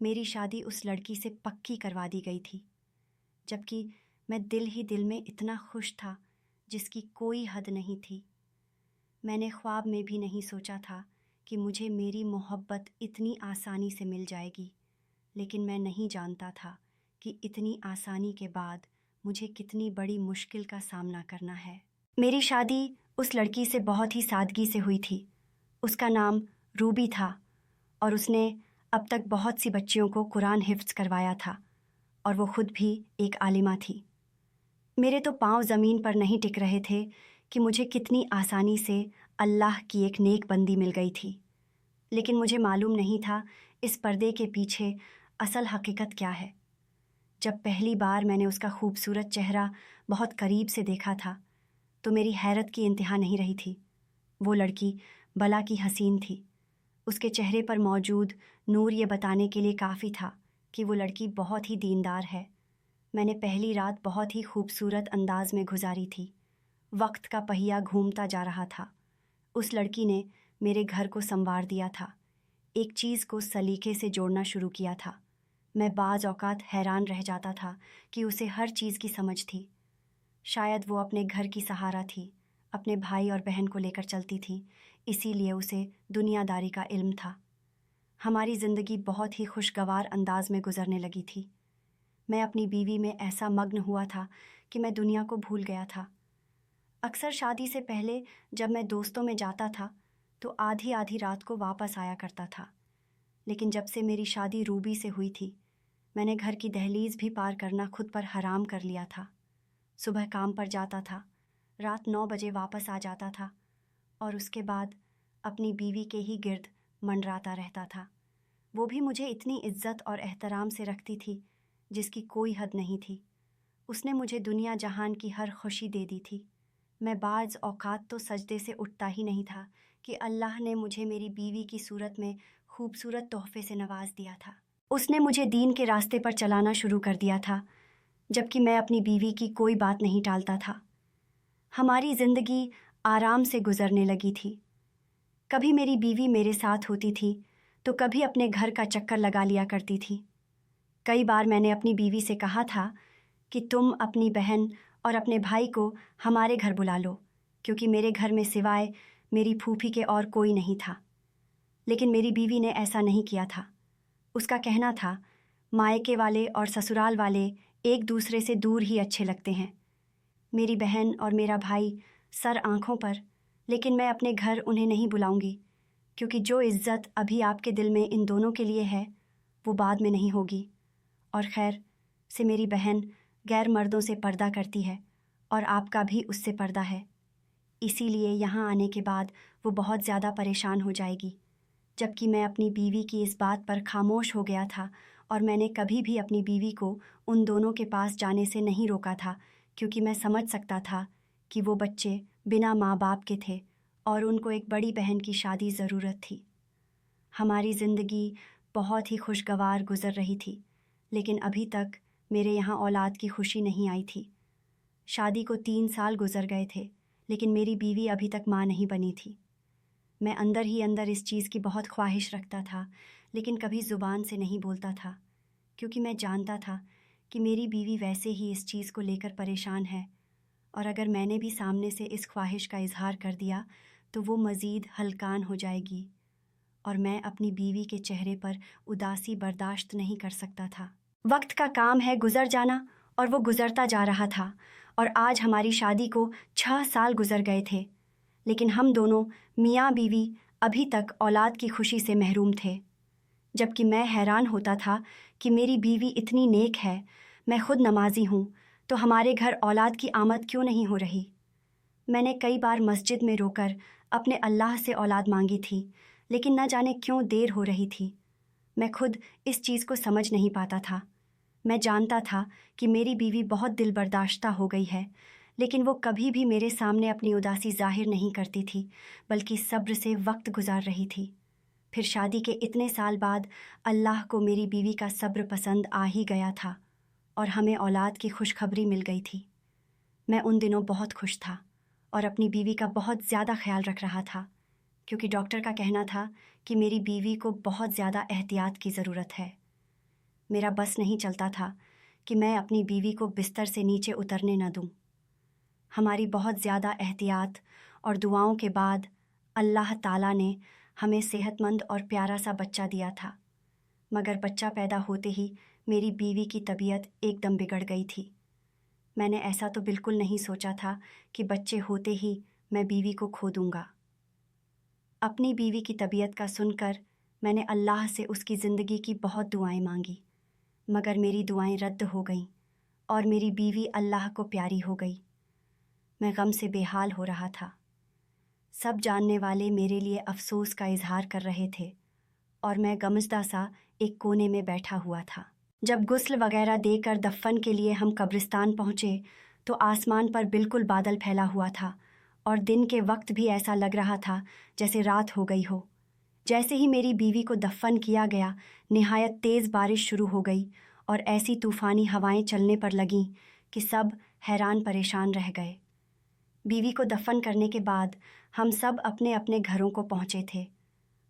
میری شادی اس لڑکی سے پکی کروا دی گئی تھی، جبکہ میں دل ہی دل میں اتنا خوش تھا جس کی کوئی حد نہیں تھی۔ میں نے خواب میں بھی نہیں سوچا تھا کہ مجھے میری محبت اتنی آسانی سے مل جائے گی، لیکن میں نہیں جانتا تھا کہ اتنی آسانی کے بعد مجھے کتنی بڑی مشکل کا سامنا کرنا ہے۔ میری شادی اس لڑکی سے بہت ہی سادگی سے ہوئی تھی۔ اس کا نام روبی تھا اور اس نے اب تک بہت سی بچیوں کو قرآن حفظ کروایا تھا، اور وہ خود بھی ایک عالمہ تھی۔ میرے تو پاؤں زمین پر نہیں ٹک رہے تھے کہ مجھے کتنی آسانی سے اللہ کی ایک نیک بندی مل گئی تھی، لیکن مجھے معلوم نہیں تھا اس پردے کے پیچھے اصل حقیقت کیا ہے۔ جب پہلی بار میں نے اس کا خوبصورت چہرہ بہت قریب سے دیکھا تھا تو میری حیرت کی انتہا نہیں رہی تھی۔ وہ لڑکی بلا کی حسین تھی۔ اس کے چہرے پر موجود نور یہ بتانے کے لیے کافی تھا کہ وہ لڑکی بہت ہی دیندار ہے۔ میں نے پہلی رات بہت ہی خوبصورت انداز میں گزاری تھی۔ وقت کا پہیہ گھومتا جا رہا تھا۔ اس لڑکی نے میرے گھر کو سنوار دیا تھا، ایک چیز کو سلیقے سے جوڑنا شروع کیا تھا۔ میں بعض اوقات حیران رہ جاتا تھا کہ اسے ہر چیز کی سمجھ تھی۔ شاید وہ اپنے گھر کی سہارا تھی، اپنے بھائی اور بہن کو لے کر چلتی تھی، اسی لیے اسے دنیا داری کا علم تھا۔ ہماری زندگی بہت ہی خوشگوار انداز میں گزرنے لگی تھی۔ میں اپنی بیوی میں ایسا مگن ہوا تھا کہ میں دنیا کو بھول گیا تھا۔ اکثر شادی سے پہلے جب میں دوستوں میں جاتا تھا تو آدھی آدھی رات کو واپس آیا کرتا تھا، لیکن جب سے میری شادی روبی سے ہوئی تھی میں نے گھر کی دہلیز بھی پار کرنا خود پر حرام کر لیا تھا۔ صبح کام پر جاتا تھا، رات 9 بجے واپس آ جاتا تھا اور اس کے بعد اپنی بیوی کے ہی گرد منڈراتا رہتا تھا۔ وہ بھی مجھے اتنی عزت اور احترام سے رکھتی تھی جس کی کوئی حد نہیں تھی۔ اس نے مجھے دنیا جہان کی ہر خوشی دے دی تھی۔ میں بعض اوقات تو سجدے سے اٹھتا ہی نہیں تھا کہ اللہ نے مجھے میری بیوی کی صورت میں خوبصورت تحفے سے نواز دیا تھا۔ اس نے مجھے دین کے راستے پر چلانا شروع کر دیا تھا، جبکہ میں اپنی بیوی کی کوئی بات نہیں ٹالتا تھا۔ ہماری زندگی آرام سے گزرنے لگی تھی۔ کبھی میری بیوی میرے ساتھ ہوتی تھی تو کبھی اپنے گھر کا چکر لگا لیا کرتی تھی۔ کئی بار میں نے اپنی بیوی سے کہا تھا کہ تم اپنی بہن اور اپنے بھائی کو ہمارے گھر بلا لو، کیونکہ میرے گھر میں سوائے میری پھوپھی کے اور کوئی نہیں تھا۔ لیکن میری بیوی نے ایسا نہیں کیا تھا۔ اس کا کہنا تھا مائکے والے اور سسرال والے ایک دوسرے سے دور ہی اچھے لگتے ہیں۔ میری بہن اور میرا بھائی سر آنکھوں پر، لیکن میں اپنے گھر انہیں نہیں بلاؤں گی، کیونکہ جو عزت ابھی آپ کے دل میں ان دونوں کے لیے ہے وہ بعد میں نہیں ہوگی۔ اور خیر سے میری بہن غیر مردوں سے پردہ کرتی ہے اور آپ کا بھی اس سے پردہ ہے، اسی لیے یہاں آنے کے بعد وہ بہت زیادہ پریشان ہو جائے گی۔ جبکہ میں اپنی بیوی کی اس بات پر خاموش ہو گیا تھا اور میں نے کبھی بھی اپنی بیوی کو ان دونوں کے پاس جانے سے نہیں روکا تھا، کیونکہ میں سمجھ سکتا تھا کہ وہ بچے بنا ماں باپ کے تھے اور ان کو ایک بڑی بہن کی شادی ضرورت تھی۔ ہماری زندگی بہت ہی خوشگوار گزر رہی تھی، لیکن ابھی تک میرے یہاں اولاد کی خوشی نہیں آئی تھی۔ شادی کو 3 سال گزر گئے تھے، لیکن میری بیوی ابھی تک ماں نہیں بنی تھی۔ میں اندر ہی اندر اس چیز کی بہت خواہش رکھتا تھا، لیکن کبھی زبان سے نہیں بولتا تھا، کیونکہ میں جانتا تھا کہ میری بیوی ویسے ہی اس چیز کو لے کر پریشان ہے، اور اگر میں نے بھی سامنے سے اس خواہش کا اظہار کر دیا تو وہ مزید ہلکان ہو جائے گی، اور میں اپنی بیوی کے چہرے پر اداسی برداشت نہیں کر سکتا تھا۔ وقت کا کام ہے گزر جانا، اور وہ گزرتا جا رہا تھا، اور آج ہماری شادی کو 6 سال گزر گئے تھے، لیکن ہم دونوں میاں بیوی ابھی تک اولاد کی خوشی سے محروم تھے۔ جبکہ میں حیران ہوتا تھا کہ میری بیوی اتنی نیک ہے، میں خود نمازی ہوں، تو ہمارے گھر اولاد کی آمد کیوں نہیں ہو رہی؟ میں نے کئی بار مسجد میں رو کر اپنے اللہ سے اولاد مانگی تھی، لیکن نہ جانے کیوں دیر ہو رہی تھی۔ میں خود اس چیز کو سمجھ نہیں پاتا تھا۔ میں جانتا تھا کہ میری بیوی بہت دل برداشتہ ہو گئی ہے، لیکن وہ کبھی بھی میرے سامنے اپنی اداسی ظاہر نہیں کرتی تھی، بلکہ صبر سے وقت گزار رہی تھی۔ پھر شادی کے اتنے سال بعد اللہ کو میری بیوی کا صبر پسند آ ہی گیا تھا اور ہمیں اولاد کی خوشخبری مل گئی تھی۔ میں ان دنوں بہت خوش تھا اور اپنی بیوی کا بہت زیادہ خیال رکھ رہا تھا، کیونکہ ڈاکٹر کا کہنا تھا کہ میری بیوی کو بہت زیادہ احتیاط کی ضرورت ہے۔ میرا بس نہیں چلتا تھا کہ میں اپنی بیوی کو بستر سے نیچے اترنے نہ دوں۔ ہماری بہت زیادہ احتیاط اور دعاؤں کے بعد اللہ تعالیٰ نے ہمیں صحت مند اور پیارا سا بچہ دیا تھا، مگر بچہ پیدا ہوتے ہی میری بیوی کی طبیعت ایک دم بگڑ گئی تھی۔ میں نے ایسا تو بالکل نہیں سوچا تھا کہ بچے ہوتے ہی میں بیوی کو کھو دوں گا۔ اپنی بیوی کی طبیعت کا سن کر میں نے اللہ سے اس کی زندگی کی بہت دعائیں مانگی، مگر میری دعائیں رد ہو گئیں اور میری بیوی اللہ کو پیاری ہو گئی۔ میں غم سے بے حال ہو رہا تھا۔ سب جاننے والے میرے لیے افسوس کا اظہار کر رہے تھے اور میں غمزدہ سا ایک کونے میں بیٹھا ہوا تھا۔ جب غسل وغیرہ دے کر دفن کے لیے ہم قبرستان پہنچے تو آسمان پر بالکل بادل پھیلا ہوا تھا اور دن کے وقت بھی ایسا لگ رہا تھا جیسے رات ہو گئی ہو۔ جیسے ہی میری بیوی کو دفن کیا گیا، نہایت تیز بارش شروع ہو گئی اور ایسی طوفانی ہوائیں چلنے پر لگیں کہ سب حیران پریشان رہ گئے۔ بیوی کو دفن کرنے کے بعد ہم سب اپنے اپنے گھروں کو پہنچے تھے۔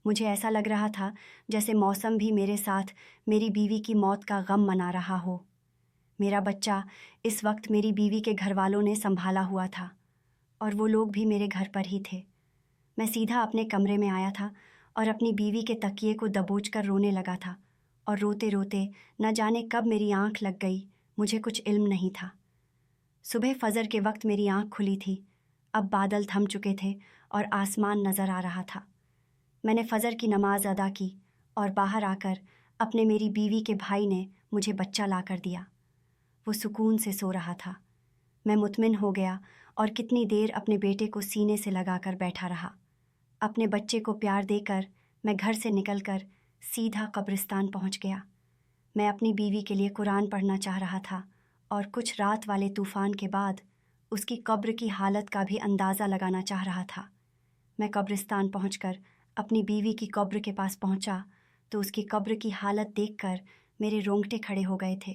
مجھے ایسا لگ رہا تھا جیسے موسم بھی میرے ساتھ میری بیوی کی موت کا غم منا رہا ہو۔ میرا بچہ اس وقت میری بیوی کے گھر والوں نے سنبھالا ہوا تھا اور وہ لوگ بھی میرے گھر پر ہی تھے۔ میں سیدھا اپنے کمرے میں آیا تھا اور اپنی بیوی کے تکیے کو دبوچ کر رونے لگا تھا، اور روتے روتے نہ جانے کب میری آنکھ لگ گئی، مجھے کچھ علم نہیں تھا۔ صبح فجر کے وقت میری آنکھ کھلی تھی۔ اب بادل تھم چکے تھے اور آسمان نظر آ رہا تھا۔ میں نے فجر کی نماز ادا کی اور باہر آ کر اپنے میری بیوی کے بھائی نے مجھے بچہ لا کر دیا۔ وہ سکون سے سو رہا تھا۔ میں مطمئن ہو گیا اور کتنی دیر اپنے بیٹے کو سینے سے لگا کر بیٹھا رہا۔ اپنے بچے کو پیار دے کر میں گھر سے نکل کر سیدھا قبرستان پہنچ گیا۔ میں اپنی بیوی کے لیے قرآن پڑھنا چاہ رہا تھا اور کچھ رات والے طوفان کے بعد اس کی قبر کی حالت کا بھی اندازہ لگانا چاہ رہا تھا۔ میں قبرستان پہنچ کر اپنی بیوی کی قبر کے پاس پہنچا تو اس کی قبر کی حالت دیکھ کر میرے رونگٹے کھڑے ہو گئے تھے۔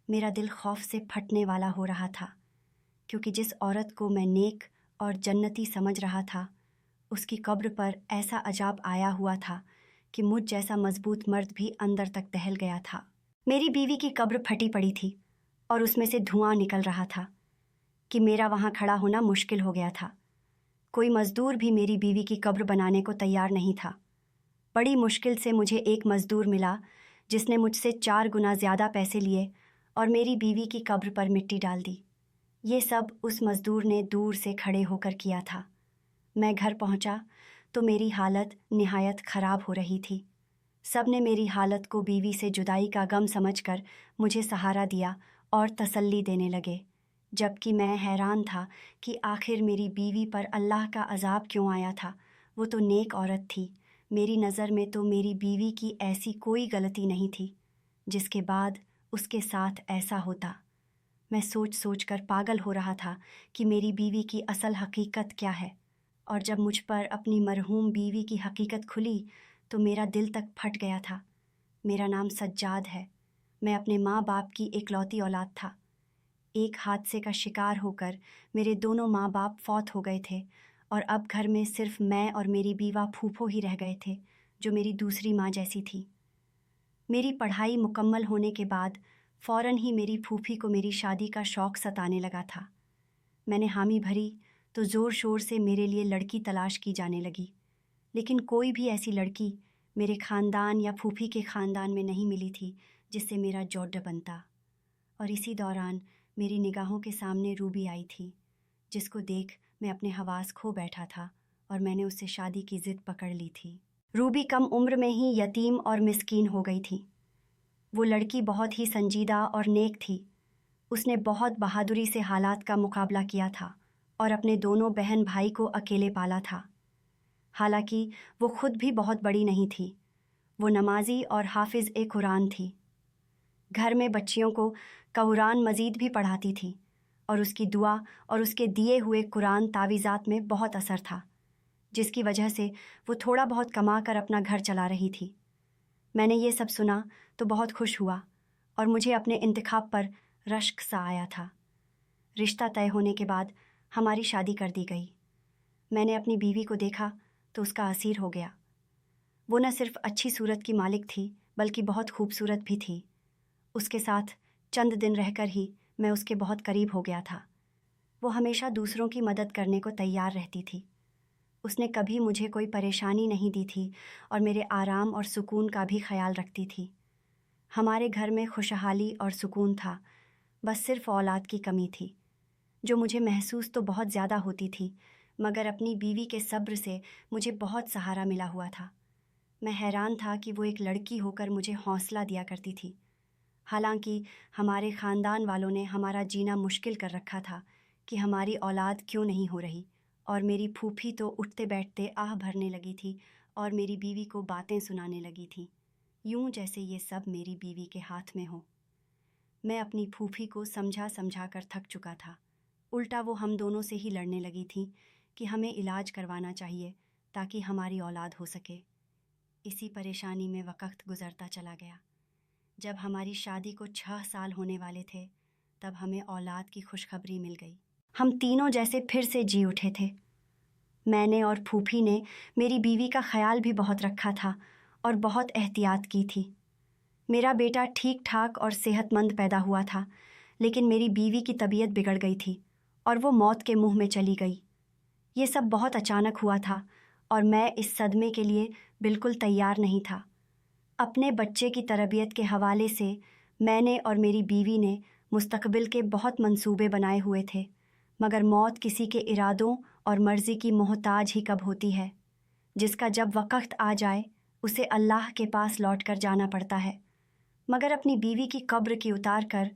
میرا دل خوف سے پھٹنے والا ہو رہا تھا، کیونکہ جس عورت کو میں نیک اور جنتی سمجھ رہا تھا، اس کی قبر پر ایسا عذاب آیا ہوا تھا کہ مجھ جیسا مضبوط مرد بھی اندر تک دہل گیا تھا۔ میری بیوی کی قبر پھٹی پڑی تھی اور اس میں سے دھواں نکل رہا تھا کہ میرا وہاں کھڑا ہونا مشکل ہو گیا تھا۔ کوئی مزدور بھی میری بیوی کی قبر بنانے کو تیار نہیں تھا۔ بڑی مشکل سے مجھے ایک مزدور ملا جس نے مجھ سے 4 گنا زیادہ پیسے لیے اور میری بیوی کی قبر پر مٹی ڈال دی۔ یہ سب اس مزدور نے دور سے کھڑے ہو کر کیا تھا۔ میں گھر پہنچا تو میری حالت نہایت خراب ہو رہی تھی۔ سب نے میری حالت کو بیوی سے جدائی کا غم سمجھ کر مجھے سہارا دیا اور تسلی دینے لگے، جبکہ میں حیران تھا کہ آخر میری بیوی پر اللہ کا عذاب کیوں آیا تھا۔ وہ تو نیک عورت تھی۔ میری نظر میں تو میری بیوی کی ایسی کوئی غلطی نہیں تھی جس کے بعد اس کے ساتھ ایسا ہوتا۔ میں سوچ سوچ کر پاگل ہو رہا تھا کہ میری بیوی کی اصل حقیقت کیا ہے، اور جب مجھ پر اپنی مرحوم بیوی کی حقیقت کھلی تو میرا دل تک پھٹ گیا تھا۔ میرا نام سجاد ہے۔ میں اپنے ماں باپ کی اکلوتی اولاد تھا۔ ایک حادثے کا شکار ہو کر میرے دونوں ماں باپ فوت ہو گئے تھے اور اب گھر میں صرف میں اور میری بیوہ پھوپھو ہی رہ گئے تھے، جو میری دوسری ماں جیسی تھی۔ میری پڑھائی مکمل ہونے کے بعد فوراً ہی میری پھوپھی کو میری شادی کا شوق ستانے لگا تھا۔ میں نے حامی بھری تو زور شور سے میرے لیے لڑکی تلاش کی جانے لگی، لیکن کوئی بھی ایسی لڑکی میرے خاندان یا پھوپھی کے خاندان میں نہیں ملی تھی جس سے میرا جوڑا بنتا۔ اور اسی دوران میری نگاہوں کے سامنے روبی آئی تھی، جس کو دیکھ میں اپنے حواس کھو بیٹھا تھا اور میں نے اس سے شادی کی ضد پکڑ لی تھی۔ روبی کم عمر میں ہی یتیم اور مسکین ہو گئی تھی۔ وہ لڑکی بہت ہی سنجیدہ اور نیک تھی۔ اس نے بہت بہادری سے حالات کا مقابلہ کیا تھا اور اپنے دونوں بہن بھائی کو اکیلے پالا تھا۔ حالانکہ وہ خود بھی بہت بڑی نہیں تھی۔ وہ نمازی اور حافظ قرآن تھی۔ گھر میں بچیوں کو قرآن مزید بھی پڑھاتی تھی اور اس کی دعا اور اس کے دیے ہوئے قرآن تعویذات میں بہت اثر تھا، جس کی وجہ سے وہ تھوڑا بہت کما کر اپنا گھر چلا رہی تھی۔ میں نے یہ سب سنا تو بہت خوش ہوا اور مجھے اپنے انتخاب پر رشک سا آیا تھا۔ رشتہ طے ہونے کے بعد ہماری شادی کر دی گئی۔ میں نے اپنی بیوی کو دیکھا تو اس کا اسیر ہو گیا۔ وہ نہ صرف اچھی صورت کی مالک تھی بلکہ بہت خوبصورت بھی تھی۔ اس کے ساتھ چند دن رہ کر ہی میں اس کے بہت قریب ہو گیا تھا۔ وہ ہمیشہ دوسروں کی مدد کرنے کو تیار رہتی تھی۔ اس نے کبھی مجھے کوئی پریشانی نہیں دی تھی اور میرے آرام اور سکون کا بھی خیال رکھتی تھی۔ ہمارے گھر میں خوشحالی اور سکون تھا، بس صرف اولاد کی کمی تھی، جو مجھے محسوس تو بہت زیادہ ہوتی تھی، مگر اپنی بیوی کے صبر سے مجھے بہت سہارا ملا ہوا تھا۔ میں حیران تھا کہ وہ ایک لڑکی ہو کر مجھے حوصلہ دیا کرتی تھی، حالانکہ ہمارے خاندان والوں نے ہمارا جینا مشکل کر رکھا تھا کہ ہماری اولاد کیوں نہیں ہو رہی، اور میری پھوپھی تو اٹھتے بیٹھتے آہ بھرنے لگی تھی اور میری بیوی کو باتیں سنانے لگی تھی، یوں جیسے یہ سب میری بیوی کے ہاتھ میں ہو۔ میں اپنی پھوپھی کو سمجھا کر تھک چکا تھا، الٹا وہ ہم دونوں سے ہی لڑنے لگی تھی کہ ہمیں علاج کروانا چاہیے تاکہ ہماری اولاد ہو سکے۔ اسی پریشانی میں وقت گزرتا چلا گیا۔ جب ہماری شادی کو 6 سال ہونے والے تھے، تب ہمیں اولاد کی خوشخبری مل گئی۔ ہم تینوں جیسے پھر سے جی اٹھے تھے۔ میں نے اور پھوپھی نے میری بیوی کا خیال بھی بہت رکھا تھا اور بہت احتیاط کی تھی۔ میرا بیٹا ٹھیک ٹھاک اور صحت مند پیدا ہوا تھا، لیکن میری بیوی کی طبیعت بگڑ گئی تھی اور وہ موت کے منہ میں چلی گئی۔ یہ سب بہت اچانک ہوا تھا اور میں اس صدمے کے لیے بالکل تیار نہیں تھا۔ اپنے بچے کی تربیت کے حوالے سے میں نے اور میری بیوی نے مستقبل کے بہت منصوبے بنائے ہوئے تھے، مگر موت کسی کے ارادوں اور مرضی کی محتاج ہی کب ہوتی ہے، جس کا جب وقت آ جائے اسے اللہ کے پاس لوٹ کر جانا پڑتا ہے۔ مگر اپنی بیوی کی قبر کی اتار کر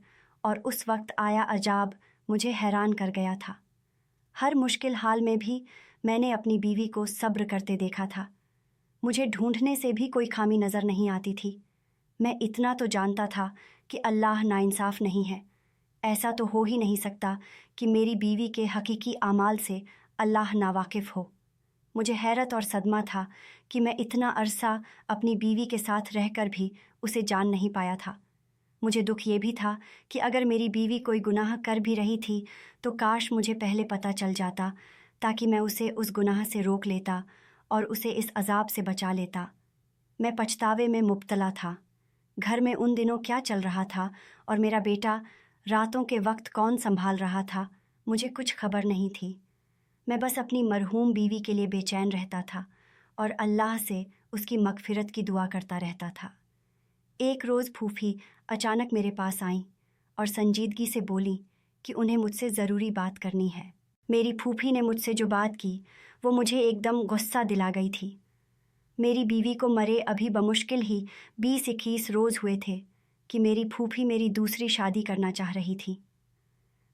اور اس وقت آیا عجاب مجھے حیران کر گیا تھا۔ ہر مشکل حال میں بھی میں نے اپنی بیوی کو صبر کرتے دیکھا تھا۔ مجھے ڈھونڈنے سے بھی کوئی خامی نظر نہیں آتی تھی۔ میں اتنا تو جانتا تھا کہ اللہ ناانصاف نہیں ہے۔ ایسا تو ہو ہی نہیں سکتا کہ میری بیوی کے حقیقی اعمال سے اللہ ناواقف ہو۔ مجھے حیرت اور صدمہ تھا کہ میں اتنا عرصہ اپنی بیوی کے ساتھ رہ کر بھی اسے جان نہیں پایا تھا۔ مجھے دکھ یہ بھی تھا کہ اگر میری بیوی کوئی گناہ کر بھی رہی تھی تو کاش مجھے پہلے پتہ چل جاتا، تاکہ میں اسے اس گناہ سے روک لیتا اور اسے اس عذاب سے بچا لیتا۔ میں پچھتاوے میں مبتلا تھا۔ گھر میں ان دنوں کیا چل رہا تھا اور میرا بیٹا راتوں کے وقت کون سنبھال رہا تھا، مجھے کچھ خبر نہیں تھی۔ میں بس اپنی مرحوم بیوی کے لیے بے چین رہتا تھا اور اللہ سے اس کی مغفرت کی دعا کرتا رہتا تھا۔ ایک روز پھوپھی اچانک میرے پاس آئیں اور سنجیدگی سے بولیں کہ انہیں مجھ سے ضروری بات کرنی ہے۔ میری پھوپھی نے مجھ سے جو بات کی وہ مجھے ایک دم غصہ دلا گئی تھی۔ میری بیوی کو مرے ابھی بمشکل ہی 20-21 روز ہوئے تھے کہ میری پھوپھی میری دوسری شادی کرنا چاہ رہی تھی۔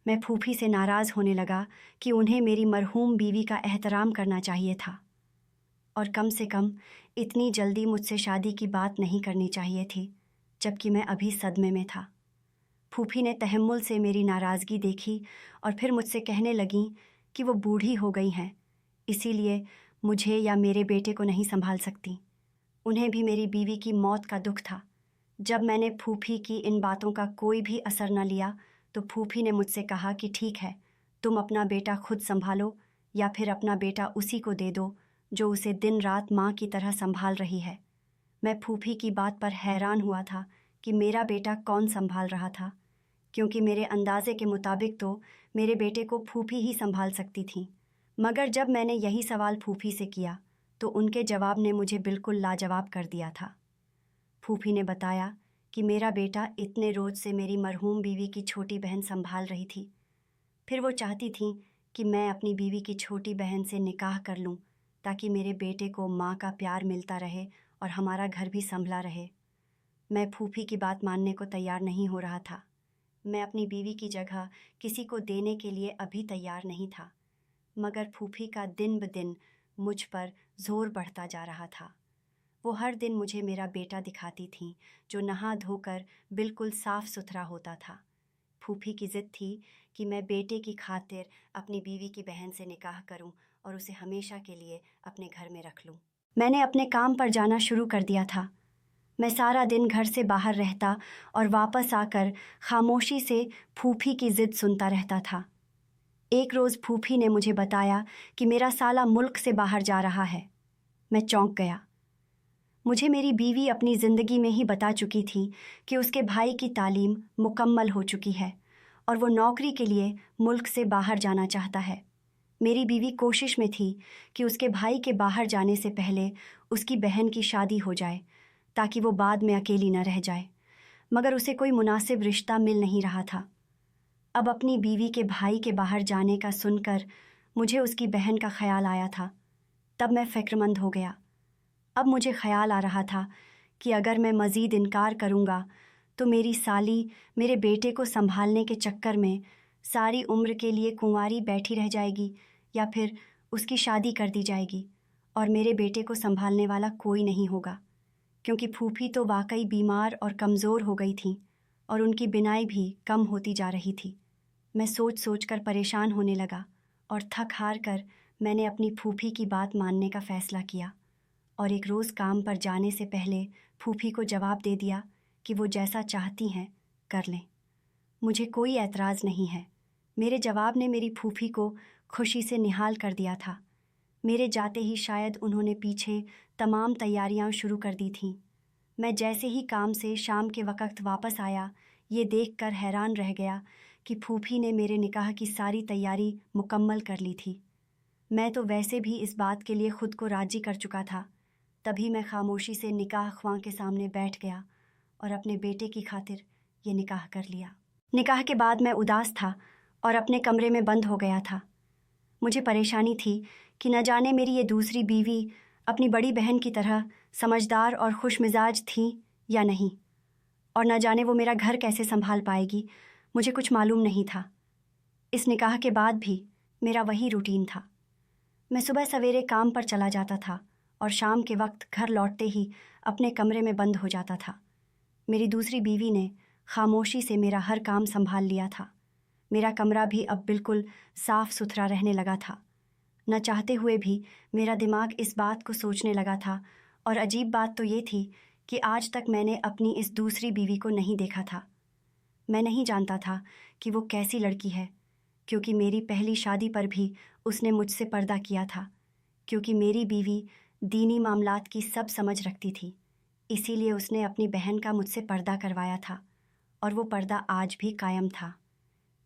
میں پھوپھی سے ناراض ہونے لگا کہ انہیں میری مرحوم بیوی کا احترام کرنا چاہیے تھا اور کم سے کم اتنی جلدی مجھ سے شادی کی بات نہیں کرنی چاہیے تھی، جبکہ میں ابھی صدمے میں تھا۔ پھوپھی نے تحمل سے میری ناراضگی دیکھی اور پھر مجھ سے کہنے لگیں کہ وہ بوڑھی ہو گئی ہیں، اسی لیے مجھے یا میرے بیٹے کو نہیں سنبھال سکتی۔ انہیں بھی میری بیوی کی موت کا دکھ تھا۔ جب میں نے پھوپھی کی ان باتوں کا کوئی بھی اثر نہ لیا تو پھوپھی نے مجھ سے کہا کہ ٹھیک ہے، تم اپنا بیٹا خود سنبھالو یا پھر اپنا بیٹا اسی کو دے دو جو اسے دن رات ماں کی طرح سنبھال رہی ہے۔ میں پھوپھی کی بات پر حیران ہوا تھا کہ میرا بیٹا کون سنبھال رہا تھا، کیونکہ میرے اندازے کے مطابق تو میرے بیٹے کو پھوپھی ہی سنبھال سکتی تھیں۔ مگر جب میں نے یہی سوال پھوپھی سے کیا تو ان کے جواب نے مجھے بالکل لاجواب کر دیا تھا۔ پھوپھی نے بتایا کہ میرا بیٹا اتنے روز سے میری مرحوم بیوی کی چھوٹی بہن سنبھال رہی تھی، پھر وہ چاہتی تھیں کہ میں اپنی بیوی کی چھوٹی بہن سے نکاح کر لوں تاکہ میرے بیٹے کو ماں کا پیار ملتا رہے اور ہمارا گھر بھی سنبھلا رہے۔ میں پھوپھی کی بات ماننے کو تیار نہیں ہو رہا تھا۔ میں اپنی بیوی کی جگہ کسی کو دینے کے لیے ابھی تیار نہیں تھا، مگر پھوپھی کا دن بدن مجھ پر زور بڑھتا جا رہا تھا۔ وہ ہر دن مجھے میرا بیٹا دکھاتی تھیں جو نہا دھو کر بالکل صاف ستھرا ہوتا تھا۔ پھوپھی کی ضد تھی کہ میں بیٹے کی خاطر اپنی بیوی کی بہن سے نکاح کروں اور اسے ہمیشہ کے لیے اپنے گھر میں رکھ لوں۔ میں نے اپنے کام پر جانا شروع کر دیا تھا۔ میں سارا دن گھر سے باہر رہتا اور واپس آ کر خاموشی سے پھوپھی کی ضد سنتا رہتا تھا۔ ایک روز پھوپھی نے مجھے بتایا کہ میرا سالہ ملک سے باہر جا رہا ہے۔ میں چونک گیا۔ مجھے میری بیوی اپنی زندگی میں ہی بتا چکی تھی کہ اس کے بھائی کی تعلیم مکمل ہو چکی ہے اور وہ نوکری کے لیے ملک سے باہر جانا چاہتا ہے۔ میری بیوی کوشش میں تھی کہ اس کے بھائی کے باہر جانے سے پہلے اس کی بہن کی شادی ہو جائے تاکہ وہ بعد میں اکیلی نہ رہ جائے، مگر اسے کوئی مناسب رشتہ مل نہیں رہا تھا۔ اب اپنی بیوی کے بھائی کے باہر جانے کا سن کر مجھے اس کی بہن کا خیال آیا تھا۔ تب میں فکر مند ہو گیا۔ اب مجھے خیال آ رہا تھا کہ اگر میں مزید انکار کروں گا تو میری سالی میرے بیٹے کو سنبھالنے کے چکر میں ساری عمر کے لیے کنواری بیٹھی رہ جائے گی یا پھر اس کی شادی کر دی جائے گی اور میرے بیٹے کو سنبھالنے والا کوئی نہیں ہوگا، کیونکہ پھوپھی تو واقعی بیمار اور کمزور ہو گئی تھیں اور ان کی بینائی بھی کم ہوتی جا رہی تھی۔ میں سوچ سوچ کر پریشان ہونے لگا اور تھک ہار کر میں نے اپنی پھوپھی کی بات ماننے کا فیصلہ کیا اور ایک روز کام پر جانے سے پہلے پھوپھی کو جواب دے دیا کہ وہ جیسا چاہتی ہیں کر لیں، مجھے کوئی اعتراض نہیں ہے۔ میرے جواب نے میری پھوپھی کو خوشی سے نہال کر دیا تھا۔ میرے جاتے ہی شاید انہوں نے پیچھے تمام تیاریاں شروع کر دی تھیں۔ میں جیسے ہی کام سے شام کے وقت واپس آیا، یہ دیکھ کر حیران رہ گیا کہ پھوپھی نے میرے نکاح کی ساری تیاری مکمل کر لی تھی۔ میں تو ویسے بھی اس بات کے لیے خود کو راضی کر چکا تھا۔ تبھی میں خاموشی سے نکاح خواں کے سامنے بیٹھ گیا اور اپنے بیٹے کی خاطر یہ نکاح کر لیا۔ نکاح کے بعد میں اداس تھا اور اپنے کمرے میں بند ہو گیا تھا۔ مجھے پریشانی تھی کہ نہ جانے میری یہ دوسری بیوی اپنی بڑی بہن کی طرح سمجھدار اور خوش مزاج تھی یا نہیں، اور نہ جانے وہ میرا گھر کیسے سنبھال پائے گی، مجھے کچھ معلوم نہیں تھا۔ اس نکاح کے بعد بھی میرا وہی روٹین تھا۔ میں صبح سویرے کام پر چلا جاتا تھا اور شام کے وقت گھر لوٹتے ہی اپنے کمرے میں بند ہو جاتا تھا۔ میری دوسری بیوی نے خاموشی سے میرا ہر کام سنبھال لیا تھا۔ میرا کمرہ بھی اب بالکل صاف ستھرا رہنے لگا تھا۔ نہ چاہتے ہوئے بھی میرا دماغ اس بات کو سوچنے لگا تھا، اور عجیب بات تو یہ تھی کہ آج تک میں نے اپنی اس دوسری بیوی کو نہیں دیکھا تھا۔ میں نہیں جانتا تھا کہ وہ کیسی لڑکی ہے، کیونکہ میری پہلی شادی پر بھی اس نے مجھ سے پردہ کیا تھا، کیونکہ میری بیوی دینی معاملات کی سب سمجھ رکھتی تھی، اسی لیے اس نے اپنی بہن کا مجھ سے پردہ کروایا تھا، اور وہ پردہ آج بھی قائم تھا۔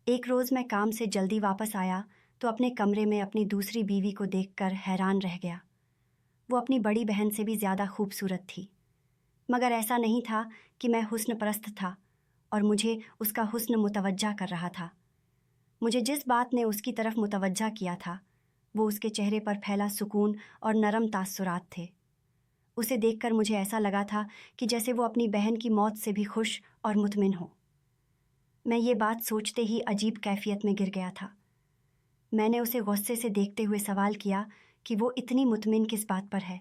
ایک روز میں کام سے جلدی واپس آیا تو اپنے کمرے میں اپنی دوسری بیوی کو دیکھ کر حیران رہ گیا۔ وہ اپنی بڑی بہن سے بھی زیادہ خوبصورت تھی، مگر ایسا نہیں تھا کہ میں حسن پرست تھا اور مجھے اس کا حسن متوجہ کر رہا تھا۔ مجھے جس بات نے اس کی طرف متوجہ کیا تھا وہ اس کے چہرے پر پھیلا سکون اور نرم تاثرات تھے۔ اسے دیکھ کر مجھے ایسا لگا تھا کہ جیسے وہ اپنی بہن کی موت سے بھی خوش اور مطمئن ہو۔ میں یہ بات سوچتے ہی عجیب کیفیت میں گر گیا تھا۔ میں نے اسے غصے سے دیکھتے ہوئے سوال کیا کہ وہ اتنی مطمئن کس بات پر ہے؟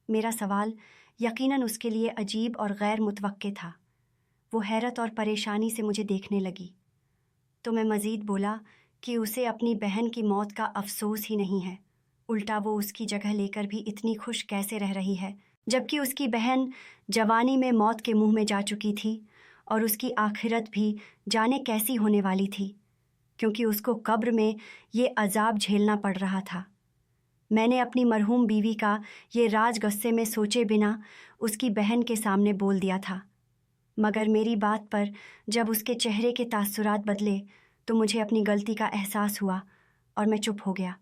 میرا سوال یقیناً اس کے لیے عجیب اور غیر متوقع تھا۔ وہ حیرت اور پریشانی سے مجھے دیکھنے لگی، تو میں مزید بولا کہ اسے اپنی بہن کی موت کا افسوس ہی نہیں ہے، الٹا وہ اس کی جگہ لے کر بھی اتنی خوش کیسے رہ رہی ہے، جبکہ اس کی بہن جوانی میں موت کے منہ میں جا چکی تھی اور اس کی آخرت بھی جانے کیسی ہونے والی تھی، کیونکہ اس کو قبر میں یہ عذاب جھیلنا پڑ رہا تھا۔ میں نے اپنی مرحوم بیوی کا یہ راز غصے میں سوچے بنا اس کی بہن کے سامنے بول دیا تھا، مگر میری بات پر جب اس کے چہرے کے تاثرات بدلے تو مجھے اپنی غلطی کا احساس ہوا اور میں چپ ہو گیا۔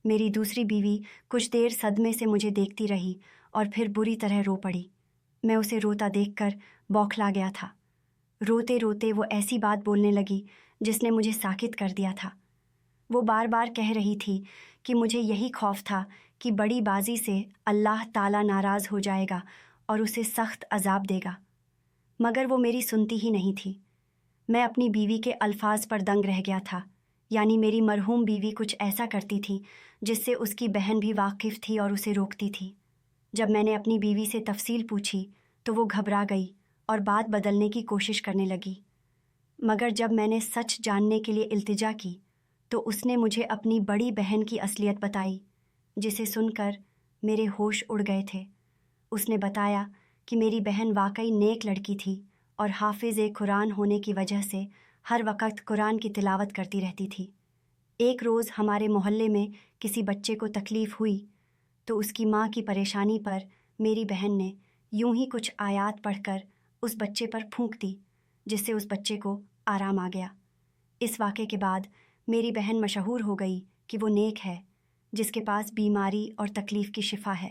میری دوسری بیوی کچھ دیر صدمے سے مجھے دیکھتی رہی اور پھر بری طرح رو پڑی۔ میں اسے روتا دیکھ کر بوکھلا گیا تھا۔ روتے روتے وہ ایسی بات بولنے لگی جس نے مجھے ساکت کر دیا تھا۔ وہ بار بار کہہ رہی تھی کہ مجھے یہی خوف تھا کہ بڑی بازی سے اللہ تعالیٰ ناراض ہو جائے گا اور اسے سخت عذاب دے گا، مگر وہ میری سنتی ہی نہیں تھی۔ میں اپنی بیوی کے الفاظ پر دنگ رہ گیا تھا، یعنی میری مرحوم بیوی کچھ ایسا کرتی تھی جس سے اس کی بہن بھی واقف تھی اور اسے روکتی تھی۔ جب میں نے اپنی بیوی سے تفصیل پوچھی تو وہ گھبرا گئی اور بات بدلنے کی کوشش کرنے لگی، مگر جب میں نے سچ جاننے کے لیے التجا کی تو اس نے مجھے اپنی بڑی بہن کی اصلیت بتائی، جسے سن کر میرے ہوش اڑ گئے تھے۔ اس نے بتایا کہ میری بہن واقعی نیک لڑکی تھی اور حافظ قرآن ہونے کی وجہ سے ہر وقت قرآن کی تلاوت کرتی رہتی تھی۔ ایک روز ہمارے محلے میں کسی بچے کو تکلیف ہوئی تو اس کی ماں کی پریشانی پر میری بہن نے یوں ہی کچھ آیات پڑھ کر اس بچے پر پھونک دی، جس سے اس بچے کو آرام آ گیا۔ اس واقعے کے بعد میری بہن مشہور ہو گئی کہ وہ نیک ہے، جس کے پاس بیماری اور تکلیف کی شفا ہے۔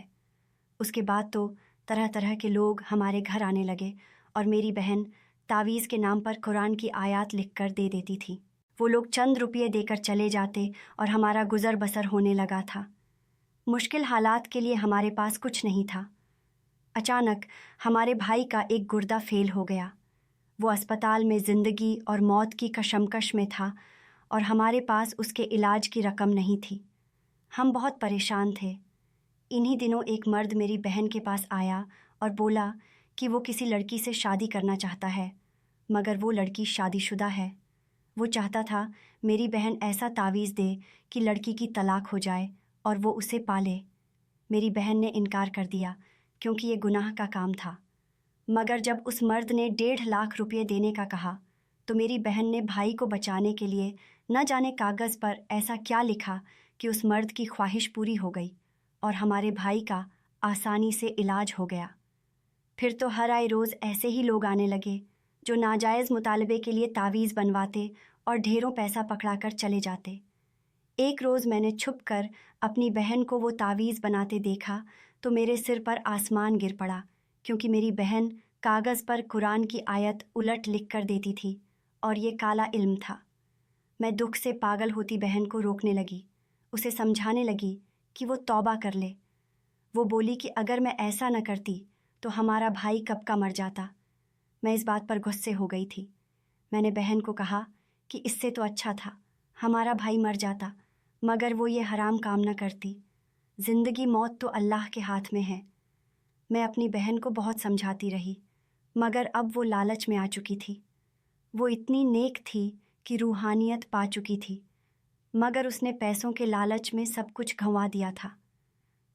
اس کے بعد تو طرح طرح کے لوگ ہمارے گھر آنے لگے اور میری بہن تعویذ کے نام پر قرآن کی آیات لکھ کر دے دیتی تھی۔ وہ لوگ چند روپیے دے کر چلے جاتے اور ہمارا گزر بسر ہونے لگا تھا۔ مشکل حالات کے لیے ہمارے پاس کچھ نہیں تھا۔ اچانک ہمارے بھائی کا ایک گردہ فیل ہو گیا۔ وہ اسپتال میں زندگی اور موت کی کشمکش میں تھا اور ہمارے پاس اس کے علاج کی رقم نہیں تھی۔ ہم بہت پریشان تھے۔ انہی دنوں ایک مرد میری بہن کے پاس آیا اور بولا کہ وہ کسی لڑکی سے شادی کرنا چاہتا ہے، مگر وہ لڑکی شادی شدہ ہے۔ وہ چاہتا تھا میری بہن ایسا تعویذ دے کہ لڑکی کی طلاق ہو جائے اور وہ اسے پالے۔ میری بہن نے انکار کر دیا کیونکہ یہ گناہ کا کام تھا، مگر جب اس مرد نے 1.5 لاکھ روپے دینے کا کہا تو میری بہن نے بھائی کو بچانے کے لیے نہ جانے کاغذ پر ایسا کیا لکھا کہ اس مرد کی خواہش پوری ہو گئی اور ہمارے بھائی کا آسانی سے علاج ہو گیا۔ پھر تو ہر آئے روز ایسے ہی لوگ آنے لگے جو ناجائز مطالبے کے لیے تعویذ بنواتے اور ڈھیروں پیسہ پکڑا کر چلے جاتے۔ ایک روز میں نے چھپ کر اپنی بہن کو وہ تعویذ بناتے دیکھا تو میرے سر پر آسمان گر پڑا، کیونکہ میری بہن کاغذ پر قرآن کی آیت الٹ لکھ کر دیتی تھی اور یہ کالا علم تھا۔ میں دکھ سے پاگل ہوتی بہن کو روکنے لگی، اسے سمجھانے لگی کہ وہ توبہ کر لے۔ وہ بولی کہ اگر میں ایسا نہ کرتی تو ہمارا بھائی کب کا مر جاتا۔ میں اس بات پر غصے ہو گئی تھی۔ میں نے بہن کو کہا کہ اس سے تو اچھا تھا ہمارا بھائی مر جاتا، مگر وہ یہ حرام کام نہ کرتی۔ زندگی موت تو اللہ کے ہاتھ میں ہے۔ میں اپنی بہن کو بہت سمجھاتی رہی، مگر اب وہ لالچ میں آ چکی تھی۔ وہ اتنی نیک تھی کہ روحانیت پا چکی تھی، مگر اس نے پیسوں کے لالچ میں سب کچھ گنوا دیا تھا۔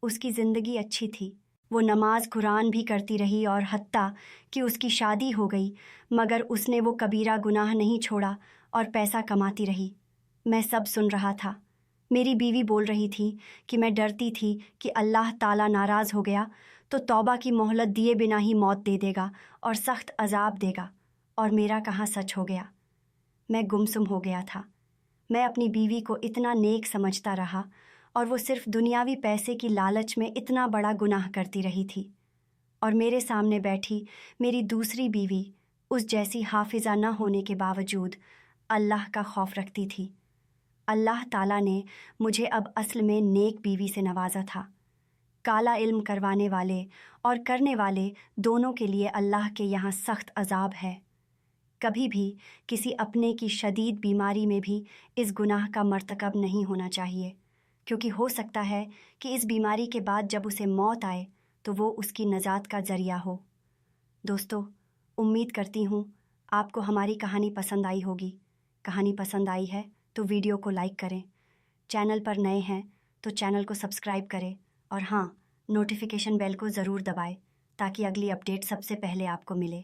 اس کی زندگی اچھی تھی، وہ نماز قرآن بھی کرتی رہی اور حتیٰ کہ اس کی شادی ہو گئی، مگر اس نے وہ کبیرہ گناہ نہیں چھوڑا اور پیسہ کماتی رہی۔ میں سب سن رہا تھا۔ میری بیوی بول رہی تھی کہ میں ڈرتی تھی کہ اللہ تعالیٰ ناراض ہو گیا تو توبہ کی مہلت دیے بنا ہی موت دے دے گا اور سخت عذاب دے گا، اور میرا کہاں سچ ہو گیا۔ میں گمسم ہو گیا تھا۔ میں اپنی بیوی کو اتنا نیک سمجھتا رہا اور وہ صرف دنیاوی پیسے کی لالچ میں اتنا بڑا گناہ کرتی رہی تھی، اور میرے سامنے بیٹھی میری دوسری بیوی اس جیسی حافظہ نہ ہونے کے باوجود اللہ کا خوف رکھتی تھی۔ اللہ تعالیٰ نے مجھے اب اصل میں نیک بیوی سے نوازا تھا۔ کالا علم کروانے والے اور کرنے والے دونوں کے لیے اللہ کے یہاں سخت عذاب ہے۔ کبھی بھی کسی اپنے کی شدید بیماری میں بھی اس گناہ کا مرتکب نہیں ہونا چاہیے، کیونکہ ہو سکتا ہے کہ اس بیماری کے بعد جب اسے موت آئے تو وہ اس کی نجات کا ذریعہ ہو۔ دوستو، امید کرتی ہوں آپ کو ہماری کہانی پسند آئی ہوگی۔ کہانی پسند آئی ہے تو ویڈیو کو لائک کریں، چینل پر نئے ہیں تو چینل کو سبسکرائب کریں، اور ہاں، نوٹیفیکیشن بیل کو ضرور دبائیں تاکہ اگلی اپڈیٹ سب سے پہلے آپ کو ملے۔